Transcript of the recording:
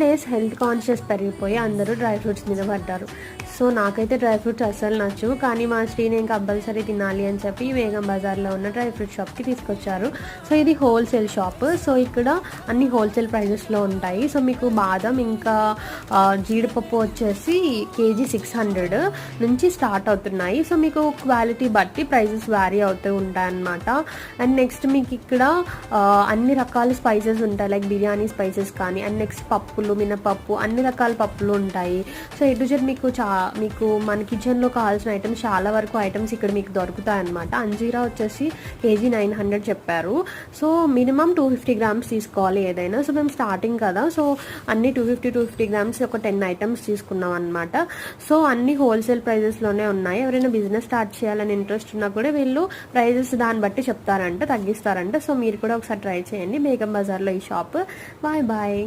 Days health conscious పెరిగిపోయి అందరూ dry fruits మీద పడ్డారు. సో నాకైతే డ్రై ఫ్రూట్స్ అస్సలు నచ్చు, కానీ మా శ్రీ నేను కంపల్సరీ తినాలి అని చెప్పి వేగం బజార్లో ఉన్న డ్రై ఫ్రూట్ షాప్కి తీసుకొచ్చారు. సో ఇది హోల్సేల్ షాప్. సో ఇక్కడ అన్ని హోల్సేల్ ప్రైజెస్లో ఉంటాయి. సో మీకు బాదం ఇంకా జీడిపప్పు వచ్చేసి కేజీ 600 నుంచి స్టార్ట్ అవుతున్నాయి. సో మీకు క్వాలిటీ బట్టి ప్రైజెస్ వ్యారీ అవుతూ ఉంటాయి అన్నమాట. అండ్ నెక్స్ట్ మీకు ఇక్కడ అన్ని రకాల స్పైసెస్ ఉంటాయి, లైక్ బిర్యానీ స్పైసెస్ కానీ, అండ్ నెక్స్ట్ పప్పులు, మినపప్పు, అన్ని రకాల పప్పులు ఉంటాయి. సో ఎటు జెడ్ మీకు మన కిచెన్లో కావాల్సిన ఐటమ్స్ చాలా వరకు ఐటమ్స్ ఇక్కడ మీకు దొరుకుతాయి అన్నమాట. అంజీరా వచ్చేసి కేజీ 900 చెప్పారు. సో మినిమం 250 గ్రామ్స్ తీసుకోవాలి ఏదైనా. సో మేము స్టార్టింగ్ కదా, సో అన్ని 250 గ్రామ్స్ ఒక 10 ఐటమ్స్ తీసుకున్నాం అనమాట. సో అన్ని హోల్సేల్ ప్రైజెస్లోనే ఉన్నాయి. ఎవరైనా బిజినెస్ స్టార్ట్ చేయాలని ఇంట్రెస్ట్ ఉన్నా కూడా వీళ్ళు ప్రైజెస్ దాన్ని బట్టి చెప్తారంట, తగ్గిస్తారంట. సో మీరు కూడా ఒకసారి ట్రై చేయండి బేగం బజార్లో ఈ షాప్. Bye bye.